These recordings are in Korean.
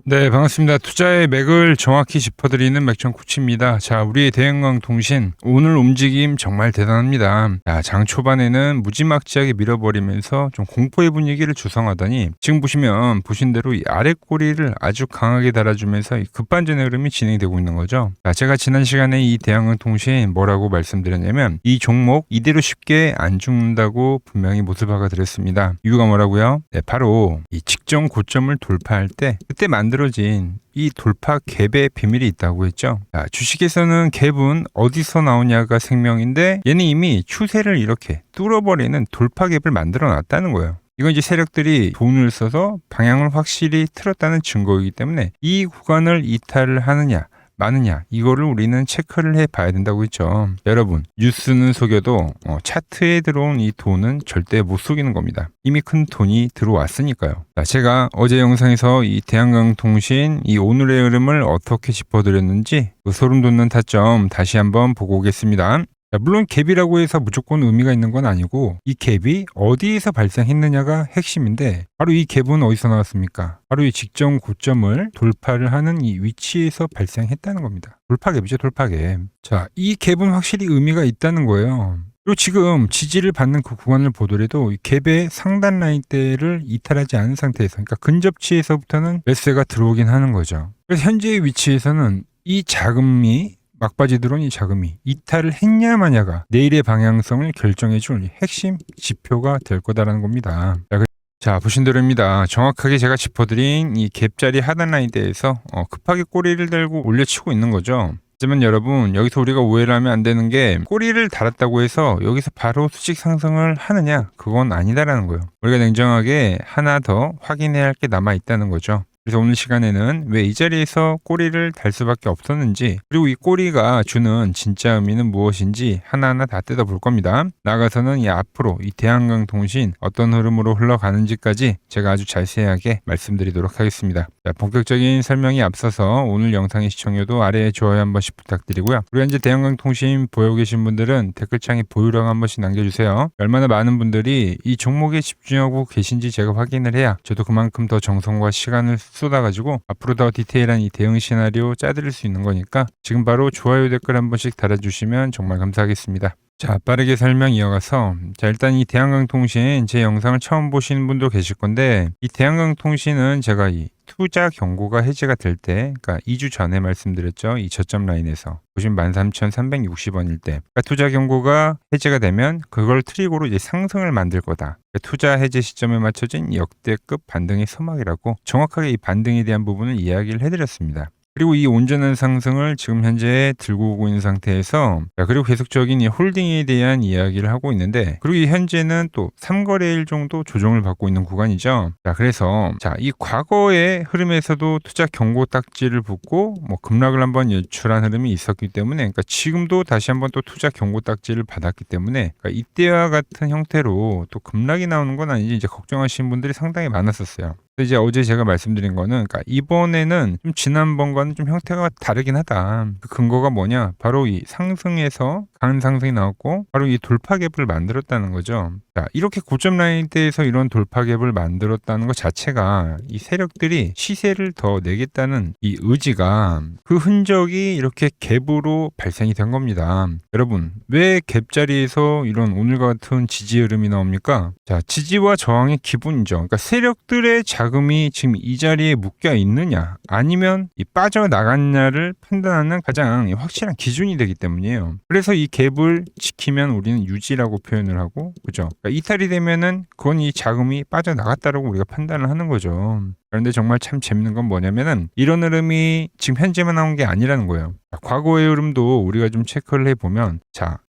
네, 반갑습니다. 투자의 맥을 정확히 짚어드리는 맥천코치입니다. 자, 우리의 대형광통신 오늘 움직임 정말 대단합니다. 자, 장 초반에는 무지막지하게 밀어버리면서 좀 공포의 분위기를 조성하더니 지금 보신 대로 이 아래 꼬리를 아주 강하게 달아주면서 이 급반전의 흐름이 진행되고 있는 거죠. 자, 제가 지난 시간에 이 대형광통신 뭐라고 말씀드렸냐면 이 종목 이대로 쉽게 안 죽는다고 분명히 못을 박아드렸습니다. 이유가 뭐라고요? 네, 바로 이 직전 고점을 돌파할 때 그때 만들어진 이 돌파 갭의 비밀이 있다고 했죠. 자, 주식에서는 갭은 어디서 나오냐가 생명인데 얘는 이미 추세를 이렇게 뚫어버리는 돌파 갭을 만들어 놨다는 거예요. 이건 이제 세력들이 돈을 써서 방향을 확실히 틀었다는 증거이기 때문에 이 구간을 이탈을 하느냐 많으냐 이거를 우리는 체크를 해봐야 된다고 했죠. 여러분, 뉴스는 속여도 차트에 들어온 이 돈은 절대 못 속이는 겁니다. 이미 큰 돈이 들어왔으니까요. 자, 제가 어제 영상에서 이 대한강통신 이 오늘의 흐름을 어떻게 짚어드렸는지 그 소름 돋는 타점 다시 한번 보고 오겠습니다. 자, 물론 갭이라고 해서 무조건 의미가 있는 건 아니고 이 갭이 어디에서 발생했느냐가 핵심인데 바로 이 갭은 어디서 나왔습니까? 바로 이 직전 고점을 돌파를 하는 이 위치에서 발생했다는 겁니다. 돌파 갭이죠, 돌파 갭. 자, 이 갭은 확실히 의미가 있다는 거예요. 그리고 지금 지지를 받는 그 구간을 보더라도 이 갭의 상단 라인대를 이탈하지 않은 상태에서 그러니까 근접치에서부터는 매수가 들어오긴 하는 거죠. 그래서 현재의 위치에서는 이 자금이 막바지 들어온 이 자금이 이탈을 했냐 마냐가 내일의 방향성을 결정해줄 핵심 지표가 될 거다라는 겁니다. 자, 보신 대로입니다. 정확하게 제가 짚어드린 이 갭자리 하단 라인대에서 급하게 꼬리를 달고 올려치고 있는 거죠. 하지만 여러분, 여기서 우리가 오해를 하면 안 되는 게 꼬리를 달았다고 해서 여기서 바로 수직 상승을 하느냐? 그건 아니다라는 거예요. 우리가 냉정하게 하나 더 확인해야 할 게 남아 있다는 거죠. 그래서 오늘 시간에는 왜 이 자리에서 꼬리를 달 수밖에 없었는지 그리고 이 꼬리가 주는 진짜 의미는 무엇인지 하나하나 다 뜯어볼 겁니다. 나아가서는 이 앞으로 이 대한강통신 어떤 흐름으로 흘러가는지까지 제가 아주 자세하게 말씀드리도록 하겠습니다. 자, 본격적인 설명이 앞서서 오늘 영상의 시청료도 아래에 좋아요 한 번씩 부탁드리고요. 우리 현재 대한강통신 보고 계신 분들은 댓글창에 보유량 한 번씩 남겨주세요. 얼마나 많은 분들이 이 종목에 집중하고 계신지 제가 확인을 해야 저도 그만큼 더 정성과 시간을 쏟아가지고 앞으로 더 디테일한 이 대응 시나리오 짜드릴 수 있는 거니까 지금 바로 좋아요 댓글 한 번씩 달아주시면 정말 감사하겠습니다. 자, 빠르게 설명 이어가서 자, 일단 이 대한강통신 제 영상을 처음 보시는 분도 계실 건데 이 대한강통신은 제가 이 투자 경고가 해제가 될 때, 그러니까 2주 전에 말씀드렸죠. 이 저점 라인에서 보시면 13,360원일 때 그러니까 투자 경고가 해제가 되면 그걸 트리거로 이제 상승을 만들 거다. 그러니까 투자 해제 시점에 맞춰진 역대급 반등의 서막이라고 정확하게 이 반등에 대한 부분을 이야기를 해드렸습니다. 그리고 이 온전한 상승을 지금 현재 들고 오고 있는 상태에서 그리고 계속적인 이 홀딩에 대한 이야기를 하고 있는데 그리고 이 현재는 또 3거래일 정도 조정을 받고 있는 구간이죠. 자, 그래서 이 과거의 흐름에서도 투자 경고 딱지를 붙고 급락을 한번 연출한 흐름이 있었기 때문에 그러니까 지금도 다시 한번 또 투자 경고 딱지를 받았기 때문에 그러니까 이때와 같은 형태로 또 급락이 나오는 건 아닌지 이제 걱정하시는 분들이 상당히 많았었어요. 이제 어제 제가 말씀드린 거는 그러니까 이번에는 좀 지난번과는 좀 형태가 다르긴 하다. 그 근거가 뭐냐? 바로 이 상승에서 강한 상승이 나왔고 바로 이 돌파 갭을 만들었다는 거죠. 자, 이렇게 고점 라인대에서 이런 돌파 갭을 만들었다는 것 자체가 이 세력들이 시세를 더 내겠다는 이 의지가 그 흔적이 이렇게 갭으로 발생이 된 겁니다. 여러분, 왜 갭자리에서 이런 오늘과 같은 지지 흐름이 나옵니까? 자, 지지와 저항의 기본이죠. 그러니까 세력들의 자금이 지금 이 자리에 묶여 있느냐 아니면 이 빠져나갔냐를 판단하는 가장 확실한 기준이 되기 때문이에요. 그래서 이 갭을 지키면 우리는 유지라고 표현을 하고, 그죠? 그러니까 이탈이 되면은 그건 이 자금이 빠져나갔다라고 우리가 판단을 하는 거죠. 그런데 정말 참 재밌는 건 뭐냐면은 이런 흐름이 지금 현재만 나온 게 아니라는 거예요. 과거의 흐름도 우리가 좀 체크를 해보면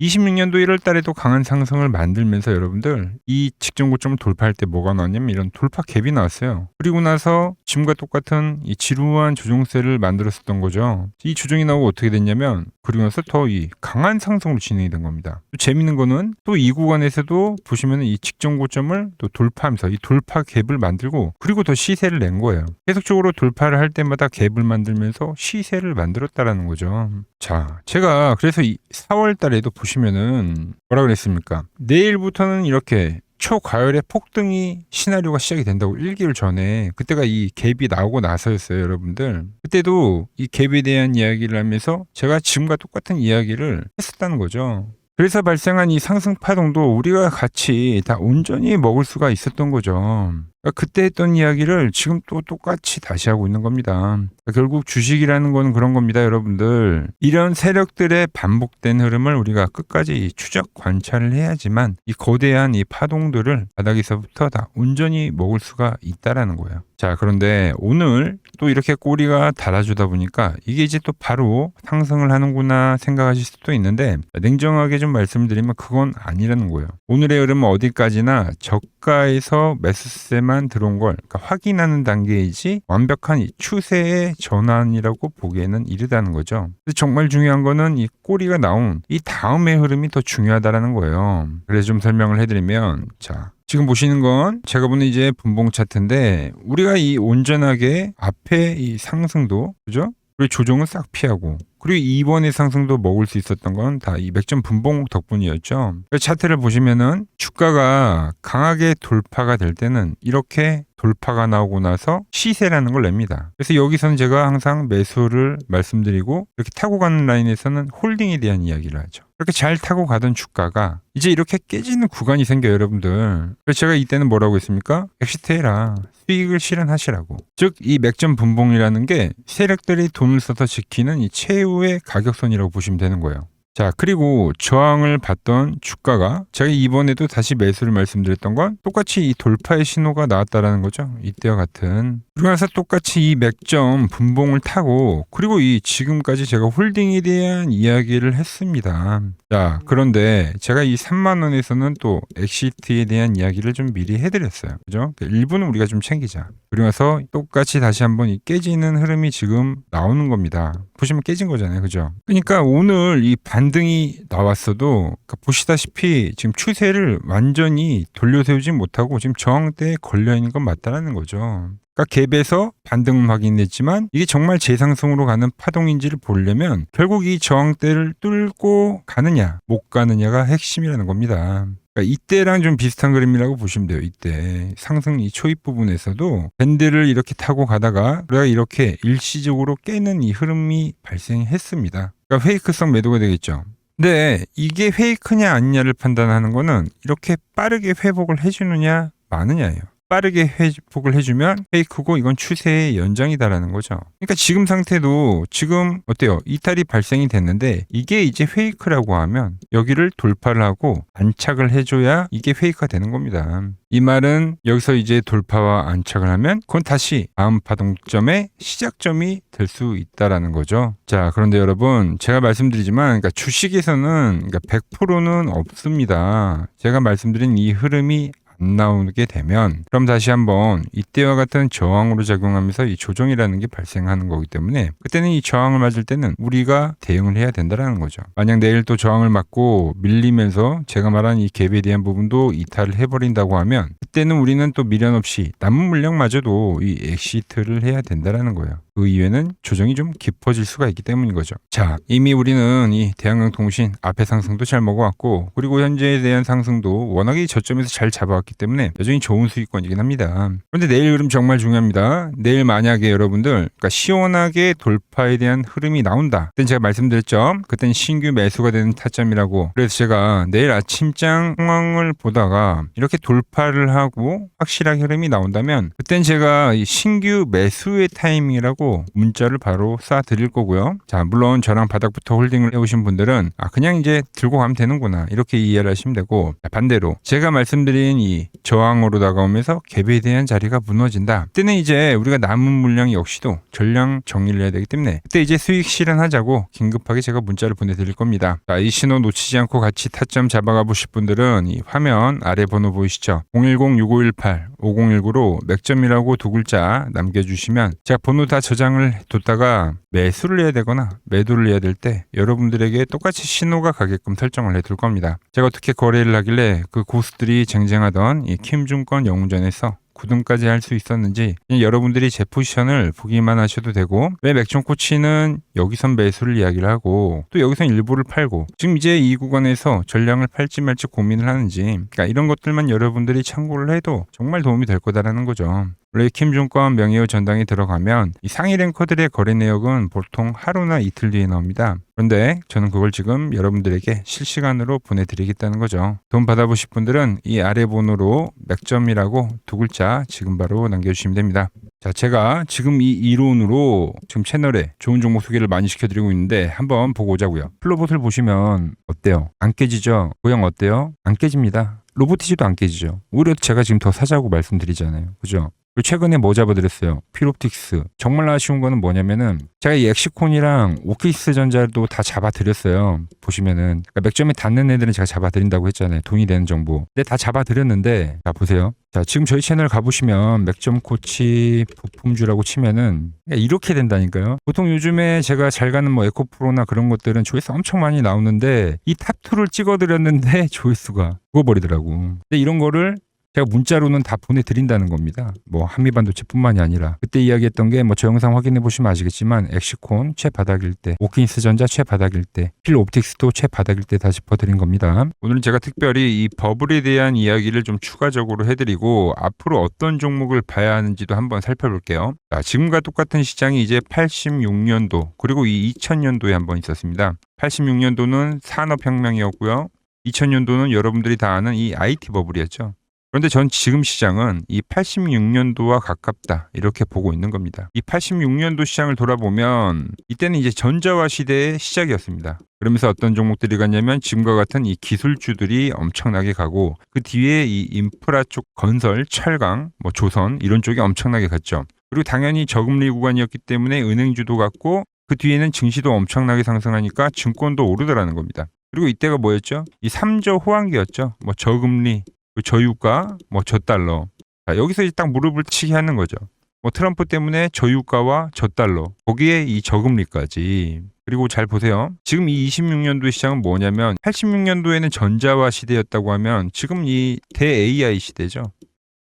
26년도 1월 달에도 강한 상승을 만들면서 여러분들 이 직전 고점을 돌파할 때 뭐가 나왔냐면 이런 돌파 갭이 나왔어요. 그리고 나서 지금과 똑같은 이 지루한 조정세를 만들었었던 거죠. 이 조정이 나오고 어떻게 됐냐면 그리고 나서 더 이 강한 상승으로 진행이 된 겁니다. 또 재밌는 거는 또 이 구간에서도 보시면 이 직전 고점을 또 돌파하면서 이 돌파 갭을 만들고 그리고 더 시세를 낸 거예요. 계속적으로 돌파를 할 때마다 갭을 만들면서 시세를 만들었다라는 거죠. 자, 제가 그래서 이 4월 달에도 보시면은 뭐라 그랬습니까? 내일부터는 이렇게 초과열의 폭등이 시나리오가 시작이 된다고 1개월 전에 그때가 이 갭이 나오고 나서였어요, 여러분들. 그때도 이 갭에 대한 이야기를 하면서 제가 지금과 똑같은 이야기를 했었다는 거죠. 그래서 발생한 이 상승 파동도 우리가 같이 다 온전히 먹을 수가 있었던 거죠. 그러니까 그때 했던 이야기를 지금 또 똑같이 다시 하고 있는 겁니다. 그러니까 결국 주식이라는 건 그런 겁니다, 여러분들. 이런 세력들의 반복된 흐름을 우리가 끝까지 추적 관찰을 해야지만 이 거대한 이 파동들을 바닥에서부터 다 온전히 먹을 수가 있다라는 거예요. 자, 그런데 오늘 또 이렇게 꼬리가 달아주다 보니까 이게 이제 또 바로 상승을 하는구나 생각하실 수도 있는데, 냉정하게 좀 말씀드리면 그건 아니라는 거예요. 오늘의 흐름은 어디까지나 저가에서 매수세만 들어온 걸 그러니까 확인하는 단계이지 완벽한 이 추세의 전환이라고 보기에는 이르다는 거죠. 근데 정말 중요한 거는 이 꼬리가 나온 이 다음의 흐름이 더 중요하다라는 거예요. 그래서 좀 설명을 해드리면, 자, 지금 보시는 건 제가 보는 이제 분봉 차트인데, 우리가 이 온전하게 앞에 이 상승도, 그죠? 그리고 조정은 싹 피하고, 그리고 이번의 상승도 먹을 수 있었던 건 다 이 맥점 분봉 덕분이었죠. 그 차트를 보시면은 주가가 강하게 돌파가 될 때는 이렇게 돌파가 나오고 나서 시세라는 걸 냅니다. 그래서 여기서는 제가 항상 매수를 말씀드리고, 이렇게 타고 가는 라인에서는 홀딩에 대한 이야기를 하죠. 이렇게 잘 타고 가던 주가가 이제 이렇게 깨지는 구간이 생겨요, 여러분들. 그래서 제가 이때는 뭐라고 했습니까? 엑시트해라. 수익을 실현하시라고. 즉, 이 맥점 분봉이라는 게 세력들이 돈을 써서 지키는 이 최후의 가격선이라고 보시면 되는 거예요. 자, 그리고 저항을 받던 주가가 제가 이번에도 다시 매수를 말씀드렸던 건 똑같이 이 돌파의 신호가 나왔다라는 거죠. 이때와 같은. 그러고 나서 똑같이 이 맥점 분봉을 타고, 그리고 이 지금까지 제가 홀딩에 대한 이야기를 했습니다. 자, 그런데 제가 이 3만 원에서는 또 엑시트에 대한 이야기를 좀 미리 해드렸어요. 그죠? 일부는 우리가 좀 챙기자. 그리고 나서 똑같이 다시 한번 이 깨지는 흐름이 지금 나오는 겁니다. 보시면 깨진 거잖아요. 그죠? 그러니까 오늘 이 반등이 나왔어도 그러니까 보시다시피 지금 추세를 완전히 돌려세우지 못하고 지금 저항대에 걸려있는 건 맞다라는 거죠. 그러니까 갭에서 반등은 확인됐지만 이게 정말 재상승으로 가는 파동인지를 보려면 결국 이 저항대를 뚫고 가느냐 못 가느냐가 핵심이라는 겁니다. 그러니까 이때랑 좀 비슷한 그림이라고 보시면 돼요. 이때 상승 이 초입 부분에서도 밴드를 이렇게 타고 가다가 우리가 이렇게 일시적으로 깨는 이 흐름이 발생했습니다. 그러니까 페이크성 매도가 되겠죠. 근데 이게 페이크냐 아니냐를 판단하는 거는 이렇게 빠르게 회복을 해주느냐 마느냐예요. 빠르게 회복을 해주면 페이크고 이건 추세의 연장이다라는 거죠. 그러니까 지금 상태도 지금 어때요? 이탈이 발생이 됐는데 이게 이제 페이크라고 하면 여기를 돌파를 하고 안착을 해줘야 이게 페이크가 되는 겁니다. 이 말은 여기서 이제 돌파와 안착을 하면 그건 다시 다음 파동점의 시작점이 될 수 있다라는 거죠. 자, 그런데 여러분 제가 말씀드리지만 그러니까 주식에서는 그러니까 100%는 없습니다. 제가 말씀드린 이 흐름이 안 나오게 되면 그럼 다시 한번 이때와 같은 저항으로 작용하면서 이 조정이라는 게 발생하는 거기 때문에 그때는 이 저항을 맞을 때는 우리가 대응을 해야 된다는 거죠. 만약 내일 또 저항을 맞고 밀리면서 제가 말한 이 갭에 대한 부분도 이탈을 해버린다고 하면 그때는 우리는 또 미련 없이 남은 물량마저도 이 엑시트를 해야 된다는 거예요. 그 이후에는 조정이 좀 깊어질 수가 있기 때문인 거죠. 자, 이미 우리는 이 대한강통신 앞에 상승도 잘 먹어왔고 그리고 현재에 대한 상승도 워낙에 저점에서 잘 잡아왔기 때문에 여전히 좋은 수익권이긴 합니다. 그런데 내일 흐름 정말 중요합니다. 내일 만약에 여러분들 그러니까 시원하게 돌파에 대한 흐름이 나온다. 그땐 제가 말씀드렸죠. 그땐 신규 매수가 되는 타점이라고. 그래서 제가 내일 아침장 상황을 보다가 이렇게 돌파를 하고 확실하게 흐름이 나온다면 그땐 제가 이 신규 매수의 타이밍이라고 문자를 바로 쏴드릴 거고요. 자, 물론 저랑 바닥부터 홀딩을 해오신 분들은 그냥 이제 들고 가면 되는구나 이렇게 이해를 하시면 되고, 반대로 제가 말씀드린 이 저항으로 다가오면서 갭에 대한 자리가 무너진다. 그때는 이제 우리가 남은 물량 역시도 전량 정리를 해야 되기 때문에 그때 이제 수익 실현하자고 긴급하게 제가 문자를 보내드릴 겁니다. 자, 이 신호 놓치지 않고 같이 타점 잡아가 보실 분들은 이 화면 아래 번호 보이시죠? 010-6518-5019로 맥점이라고 두 글자 남겨주시면 제가 번호 다 저장을 뒀다가 매수를 해야 되거나 매도를 해야 될 때 여러분들에게 똑같이 신호가 가게끔 설정을 해둘 겁니다. 제가 어떻게 거래를 하길래 그 고수들이 쟁쟁하던 이 킴증권 영웅전에서 9등까지 할 수 있었는지 그냥 여러분들이 제 포지션을 보기만 하셔도 되고, 왜 맥점 코치는 여기선 매수를 이야기를 하고 또 여기선 일부를 팔고 지금 이제 이 구간에서 전량을 팔지 말지 고민을 하는지, 그러니까 이런 것들만 여러분들이 참고를 해도 정말 도움이 될 거다라는 거죠. 원래 킴증권 명예의 전당에 들어가면 이 상위 랭커들의 거래 내역은 보통 하루나 이틀 뒤에 나옵니다. 그런데 저는 그걸 지금 여러분들에게 실시간으로 보내드리겠다는 거죠. 돈 받아보실 분들은 이 아래 번호로 맥점이라고 두 글자 지금 바로 남겨주시면 됩니다. 자, 제가 지금 이 이론으로 지금 채널에 좋은 종목 소개를 많이 시켜드리고 있는데 한번 보고 오자고요. 플로봇을 보시면 어때요? 안 깨지죠? 모양 어때요? 안 깨집니다. 로보티지도 안 깨지죠. 오히려 제가 지금 더 사자고 말씀드리잖아요. 그죠? 그리고 최근에 뭐 잡아드렸어요? 필옵틱스. 정말 아쉬운 거는 뭐냐면은 제가 이 엑시콘이랑 오키스 전자도 다 잡아드렸어요. 보시면은 그러니까 맥점에 닿는 애들은 제가 잡아드린다고 했잖아요. 돈이 되는 정보. 근데 다 잡아드렸는데, 자 보세요. 자 지금 저희 채널 가보시면 맥점 코치 부품주라고 치면은 이렇게 된다니까요. 보통 요즘에 제가 잘 가는 뭐 에코프로나 그런 것들은 조회수 엄청 많이 나오는데 이 탑2를 찍어드렸는데 조회수가 죽어버리더라고. 근데 이런 거를 제가 문자로는 다 보내드린다는 겁니다. 뭐 한미반도체뿐만이 아니라 그때 이야기했던 게 뭐 저 영상 확인해 보시면 아시겠지만 엑시콘 최바닥일 때, 오킨스 전자 최바닥일 때, 필옵틱스도 최바닥일 때 다 짚어드린 겁니다. 오늘은 제가 특별히 이 버블에 대한 이야기를 좀 추가적으로 해드리고 앞으로 어떤 종목을 봐야 하는지도 한번 살펴볼게요. 자, 지금과 똑같은 시장이 이제 86년도 그리고 이 2000년도에 한번 있었습니다. 86년도는 산업혁명이었고요. 2000년도는 여러분들이 다 아는 이 IT 버블이었죠. 그런데 전 지금 시장은 이 86년도와 가깝다 이렇게 보고 있는 겁니다. 이 86년도 시장을 돌아보면 이때는 이제 전자화 시대의 시작이었습니다. 그러면서 어떤 종목들이 갔냐면 지금과 같은 이 기술주들이 엄청나게 가고 그 뒤에 이 인프라 쪽 건설, 철강, 뭐 조선 이런 쪽이 엄청나게 갔죠. 그리고 당연히 저금리 구간이었기 때문에 은행주도 갔고 그 뒤에는 증시도 엄청나게 상승하니까 증권도 오르더라는 겁니다. 그리고 이때가 뭐였죠? 이 3저 호황기였죠. 뭐 저금리, 저유가, 뭐 저달러. 자, 여기서 이제 딱 무릎을 치게 하는 거죠. 뭐 트럼프 때문에 저유가와 저달러, 거기에 이 저금리까지. 그리고 잘 보세요. 지금 이 26년도 시장은 뭐냐면 86년도에는 전자화 시대였다고 하면 지금 이 대 AI 시대죠.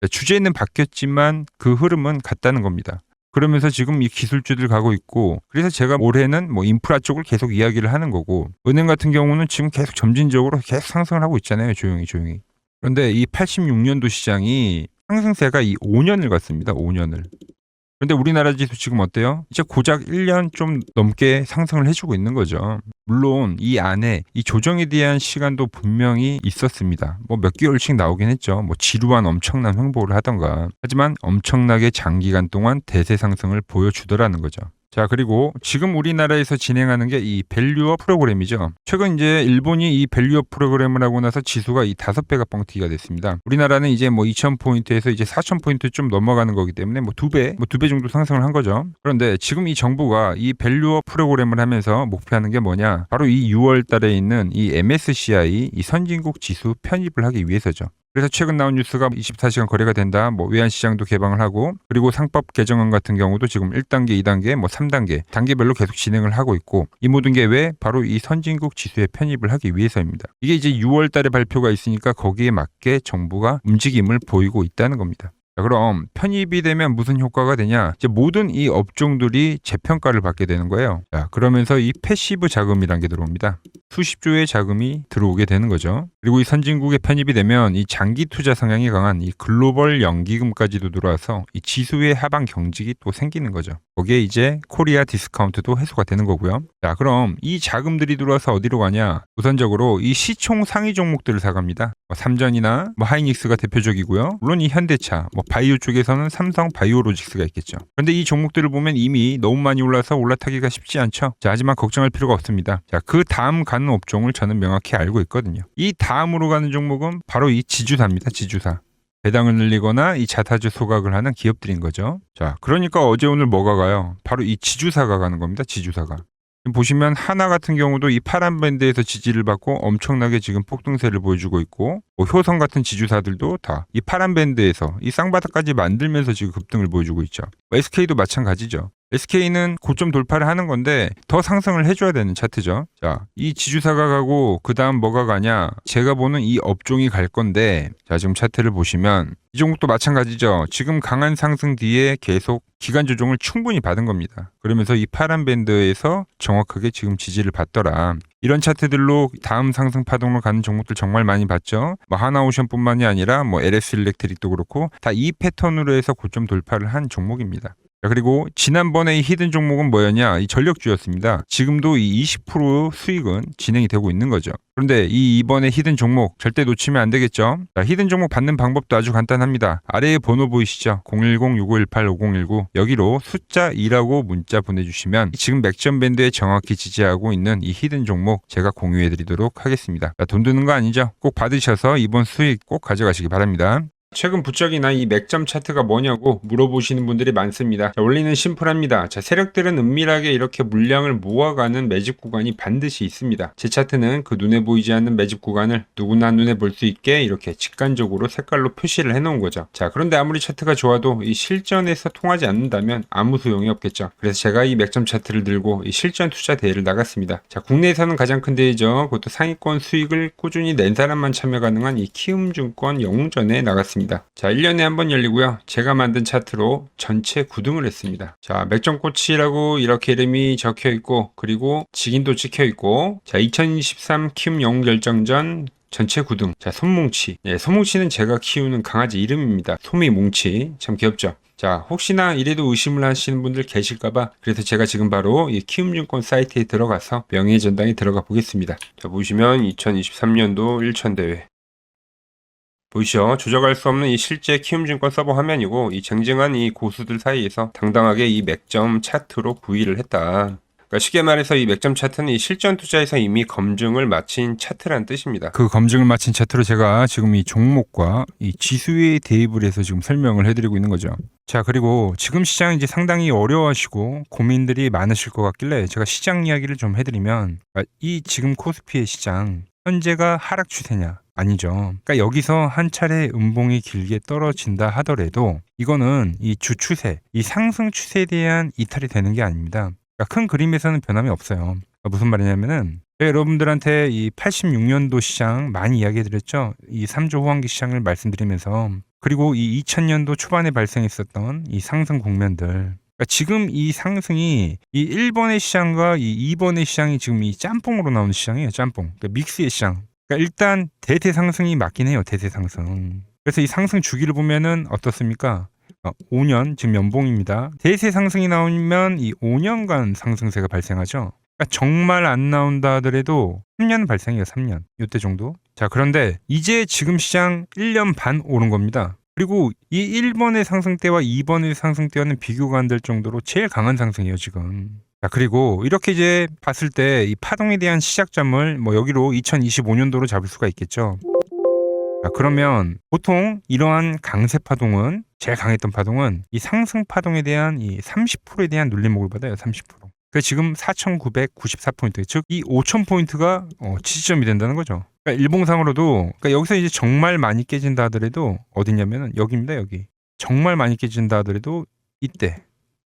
주제는 바뀌었지만 그 흐름은 같다는 겁니다. 그러면서 지금 이 기술주들 가고 있고, 그래서 제가 올해는 뭐 인프라 쪽을 계속 이야기를 하는 거고, 은행 같은 경우는 지금 계속 점진적으로 계속 상승을 하고 있잖아요. 조용히. 그런데 이 86년도 시장이 상승세가 이 5년을 갔습니다. 5년을. 그런데 우리나라 지수 지금 어때요? 이제 고작 1년 좀 넘게 상승을 해주고 있는 거죠. 물론 이 안에 이 조정에 대한 시간도 분명히 있었습니다. 뭐 몇 개월씩 나오긴 했죠. 뭐 지루한 엄청난 횡보를 하던가. 하지만 엄청나게 장기간 동안 대세 상승을 보여주더라는 거죠. 자, 그리고 지금 우리나라에서 진행하는 게 이 밸류업 프로그램이죠. 최근 이제 일본이 이 밸류업 프로그램을 하고 나서 지수가 이 5배가 뻥튀기가 됐습니다. 우리나라는 이제 뭐 2000포인트에서 이제 4000포인트 좀 넘어가는 거기 때문에 뭐 2배 정도 상승을 한 거죠. 그런데 지금 이 정부가 이 밸류업 프로그램을 하면서 목표하는 게 뭐냐? 바로 이 6월 달에 있는 이 MSCI 이 선진국 지수 편입을 하기 위해서죠. 그래서 최근 나온 뉴스가 24시간 거래가 된다. 뭐 외환시장도 개방을 하고, 그리고 상법 개정안 같은 경우도 지금 1단계, 2단계, 뭐 3단계, 단계별로 계속 진행을 하고 있고, 이 모든 게 왜? 바로 이 선진국 지수에 편입을 하기 위해서입니다. 이게 이제 6월 달에 발표가 있으니까 거기에 맞게 정부가 움직임을 보이고 있다는 겁니다. 자, 그럼 편입이 되면 무슨 효과가 되냐? 이제 모든 이 업종들이 재평가를 받게 되는 거예요. 자, 그러면서 이 패시브 자금이라는 게 들어옵니다. 수십조의 자금이 들어오게 되는 거죠. 그리고 이 선진국에 편입이 되면 이 장기 투자 성향이 강한 이 글로벌 연기금까지도 들어와서 이 지수의 하방 경직이 또 생기는 거죠. 거기에 이제 코리아 디스카운트도 해소가 되는 거고요. 자, 그럼 이 자금들이 들어와서 어디로 가냐? 우선적으로 이 시총 상위 종목들을 사갑니다. 뭐 삼전이나 뭐 하이닉스가 대표적이고요. 물론 이 현대차, 뭐 바이오 쪽에서는 삼성 바이오로직스가 있겠죠. 그런데 이 종목들을 보면 이미 너무 많이 올라서 올라타기가 쉽지 않죠. 자, 하지만 걱정할 필요가 없습니다. 자, 그 다음 가는 업종을 저는 명확히 알고 있거든요. 이 다음으로 가는 종목은 바로 이 지주사입니다. 지주사. 배당을 늘리거나 이 자사주 소각을 하는 기업들인 거죠. 자, 그러니까 어제 오늘 뭐가 가요? 바로 이 지주사가 가는 겁니다. 지주사가. 지금 보시면 하나 같은 경우도 이 파란 밴드에서 지지를 받고 엄청나게 지금 폭등세를 보여주고 있고, 뭐 효성 같은 지주사들도 다 이 파란 밴드에서 이 쌍바닥까지 만들면서 지금 급등을 보여주고 있죠. SK도 마찬가지죠. SK는 고점 돌파를 하는 건데 더 상승을 해줘야 되는 차트죠. 자, 이 지주사가 가고 그 다음 뭐가 가냐? 제가 보는 이 업종이 갈 건데, 자 지금 차트를 보시면 이 종목도 마찬가지죠. 지금 강한 상승 뒤에 계속 기간 조정을 충분히 받은 겁니다. 그러면서 이 파란 밴드에서 정확하게 지금 지지를 받더라. 이런 차트들로 다음 상승 파동으로 가는 종목들 정말 많이 봤죠. 뭐 하나오션뿐만이 아니라 뭐 LS 일렉트릭도 그렇고 다 이 패턴으로 해서 고점 돌파를 한 종목입니다. 자, 그리고 지난번에 이 히든 종목은 뭐였냐? 이 전력주였습니다. 지금도 이 20% 수익은 진행이 되고 있는 거죠. 그런데 이번에 히든 종목 절대 놓치면 안 되겠죠? 자, 히든 종목 받는 방법도 아주 간단합니다. 아래에 번호 보이시죠? 010-6518-5019 여기로 숫자 2라고 문자 보내주시면 지금 맥점 밴드에 정확히 지지하고 있는 이 히든 종목 제가 공유해드리도록 하겠습니다. 자, 돈 드는 거 아니죠? 꼭 받으셔서 이번 수익 꼭 가져가시기 바랍니다. 최근 부쩍이나 이 맥점 차트가 뭐냐고 물어보시는 분들이 많습니다. 자, 원리는 심플합니다. 자, 세력들은 은밀하게 이렇게 물량을 모아가는 매집 구간이 반드시 있습니다. 제 차트는 그 눈에 보이지 않는 매집 구간을 누구나 눈에 볼 수 있게 이렇게 직관적으로 색깔로 표시를 해놓은 거죠. 자, 그런데 아무리 차트가 좋아도 이 실전에서 통하지 않는다면 아무 소용이 없겠죠. 그래서 제가 이 맥점 차트를 들고 이 실전 투자 대회를 나갔습니다. 자, 국내에서는 가장 큰 대회죠. 그것도 상위권 수익을 꾸준히 낸 사람만 참여 가능한 이 키움증권 영웅전에 나갔습니다. 자, 1년에 한 번 열리고요. 제가 만든 차트로 전체 9등을 했습니다. 자, 맥점꽃이라고 이렇게 이름이 적혀 있고, 그리고 직인도 찍혀 있고, 자, 2023 키움 영웅 결정전 전체 9등. 자, 솜뭉치. 예, 솜뭉치는 제가 키우는 강아지 이름입니다. 솜이뭉치. 참 귀엽죠? 자, 혹시나 이래도 의심을 하시는 분들 계실까봐 그래서 제가 지금 바로 이 키움증권 사이트에 들어가서 명예의 전당에 들어가 보겠습니다. 자, 보시면 2023년도 1천대회. 보이시죠? 조작할 수 없는 이 실제 키움증권 서버 화면이고 이 쟁쟁한 이 고수들 사이에서 당당하게 이 맥점 차트로 구의를 했다. 그러니까 쉽게 말해서 이 맥점 차트는 이 실전 투자에서 이미 검증을 마친 차트라는 뜻입니다. 그 검증을 마친 차트로 제가 지금 이 종목과 이 지수에 대입을 해서 지금 설명을 해드리고 있는 거죠. 자, 그리고 지금 시장 이제 상당히 어려워하시고 고민들이 많으실 것 같길래 제가 시장 이야기를 좀 해드리면 이 지금 코스피의 시장 현재가 하락 추세냐? 아니죠. 그러니까 여기서 한 차례 음봉이 길게 떨어진다 하더라도 이거는 이 주추세, 이 상승 추세에 대한 이탈이 되는 게 아닙니다. 그러니까 큰 그림에서는 변함이 없어요. 그러니까 무슨 말이냐면은 제가 여러분들한테 이 86년도 시장 많이 이야기 드렸죠. 이 3조 호황기 시장을 말씀드리면서 그리고 이 2000년도 초반에 발생했었던 이 상승 국면들. 그러니까 지금 이 상승이 이 1번의 시장과 이 2번의 시장이 지금 이 짬뽕으로 나오는 시장이에요. 짬뽕. 그러니까 믹스의 시장. 그러니까 일단 대세 상승이 맞긴 해요. 대세 상승. 그래서 이 상승 주기를 보면은 어떻습니까? 5년 지금 연봉입니다. 대세 상승이 나오면 이 5년간 상승세가 발생하죠. 그러니까 정말 안 나온다 하더라도 3년 발생해요. 3년. 이때 정도. 자, 그런데 이제 지금 시장 1년 반 오른 겁니다. 그리고 이 1번의 상승 때와 2번의 상승 때와는 비교가 안 될 정도로 제일 강한 상승이에요, 지금. 자, 그리고 이렇게 이제 봤을 때 이 파동에 대한 시작점을 뭐 여기로 2025년도로 잡을 수가 있겠죠. 자, 그러면 보통 이러한 강세 파동은 제일 강했던 파동은 이 상승 파동에 대한 이 30%에 대한 눌림목을 받아요. 30%. 그 지금 4,994포인트, 즉 이 5,000포인트가 지지점이 된다는 거죠. 그러니까 일봉상으로도 그러니까 여기서 이제 정말 많이 깨진다 하더라도 어디냐면은 여기입니다. 여기. 정말 많이 깨진다 하더라도 이때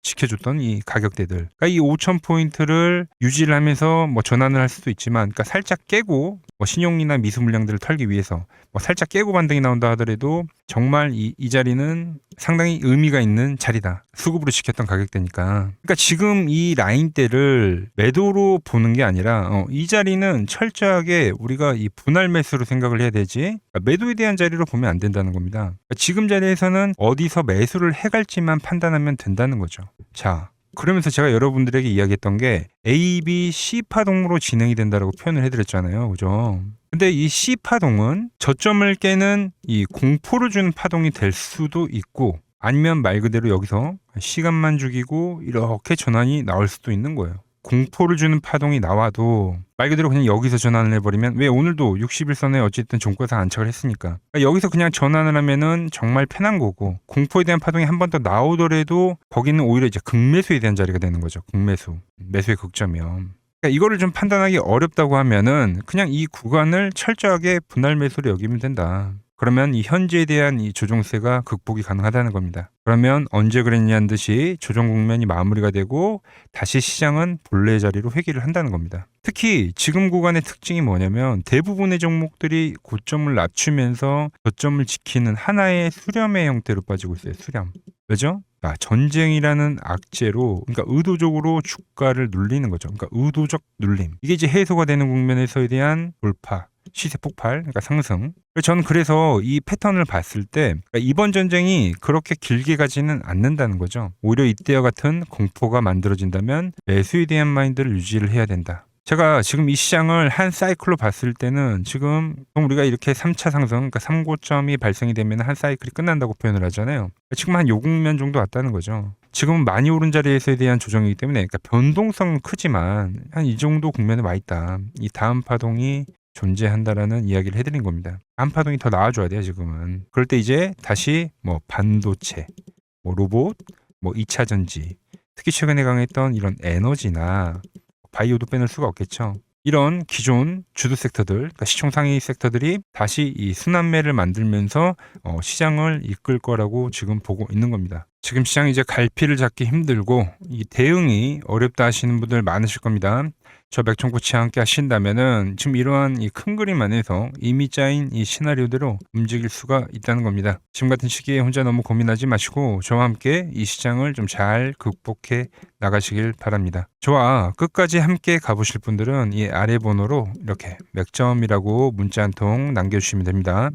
지켜줬던 이 가격대들. 그러니까 이 5,000포인트를 유지를 하면서 뭐 전환을 할 수도 있지만, 그러니까 살짝 깨고 뭐 신용이나 미수 물량들을 털기 위해서 뭐 살짝 깨고 반등이 나온다 하더라도 정말 이 자리는 상당히 의미가 있는 자리다. 수급으로 지켰던 가격대니까. 그러니까 지금 이 라인대를 매도로 보는 게 아니라 이 자리는 철저하게 우리가 이 분할 매수로 생각을 해야 되지, 그러니까 매도에 대한 자리로 보면 안 된다는 겁니다. 그러니까 지금 자리에서는 어디서 매수를 해갈지만 판단하면 된다는 거죠. 자, 그러면서 제가 여러분들에게 이야기했던 게 A, B, C 파동으로 진행이 된다라고 표현을 해드렸잖아요. 그죠? 근데 이 C 파동은 저점을 깨는 이 공포를 주는 파동이 될 수도 있고, 아니면 말 그대로 여기서 시간만 죽이고 이렇게 전환이 나올 수도 있는 거예요. 공포를 주는 파동이 나와도 말 그대로 그냥 여기서 전환을 해버리면, 왜 오늘도 60일선에 어쨌든 종가상 안착을 했으니까, 그러니까 여기서 그냥 전환을 하면은 정말 편한 거고, 공포에 대한 파동이 한 번 더 나오더라도 거기는 오히려 이제 극매수에 대한 자리가 되는 거죠. 극매수. 매수의 극점이요. 그러니까 이거를 좀 판단하기 어렵다고 하면은 그냥 이 구간을 철저하게 분할 매수로 여기면 된다. 그러면 이 현재에 대한 이 조정세가 극복이 가능하다는 겁니다. 그러면 언제 그랬냐는 듯이 조정 국면이 마무리가 되고 다시 시장은 본래 자리로 회귀를 한다는 겁니다. 특히 지금 구간의 특징이 뭐냐면 대부분의 종목들이 고점을 낮추면서 저점을 지키는 하나의 수렴의 형태로 빠지고 있어요. 수렴. 왜죠? 전쟁이라는 악재로, 그러니까 의도적으로 주가를 눌리는 거죠. 그러니까 의도적 눌림. 이게 이제 해소가 되는 국면에서에 대한 돌파, 시세 폭발, 그러니까 상승. 저는 그래서 이 패턴을 봤을 때 그러니까 이번 전쟁이 그렇게 길게 가지는 않는다는 거죠. 오히려 이때와 같은 공포가 만들어진다면 매수에 대한 마인드를 유지를 해야 된다. 제가 지금 이 시장을 한 사이클로 봤을 때는 지금 우리가 이렇게 3차 상승, 그러니까 3고점이 발생이 되면 한 사이클이 끝난다고 표현을 하잖아요. 지금 한 요 국면 정도 왔다는 거죠. 지금은 많이 오른 자리에서에 대한 조정이기 때문에 그러니까 변동성은 크지만 한 이 정도 국면에 와 있다. 이 다음 파동이 존재한다라는 이야기를 해드린 겁니다. 다음 파동이 더 나와줘야 돼요, 지금은. 그럴 때 이제 다시 뭐 반도체, 뭐 로봇, 뭐 2차 전지, 특히 최근에 강했던 이런 에너지나 바이오도 빼놓을 수가 없겠죠. 이런 기존 주도 섹터들, 그러니까 시총 상위 섹터들이 다시 이 순환매를 만들면서 시장을 이끌 거라고 지금 보고 있는 겁니다. 지금 시장이 이제 갈피를 잡기 힘들고 이 대응이 어렵다 하시는 분들 많으실 겁니다. 저 맥종코치와 함께 하신다면은 지금 이러한 이 큰 그림 안에서 이미 짜인 이 시나리오대로 움직일 수가 있다는 겁니다. 지금 같은 시기에 혼자 너무 고민하지 마시고 저와 함께 이 시장을 좀 잘 극복해 나가시길 바랍니다. 저와 끝까지 함께 가보실 분들은 이 아래 번호로 이렇게 맥점이라고 문자 한 통 남겨주시면 됩니다.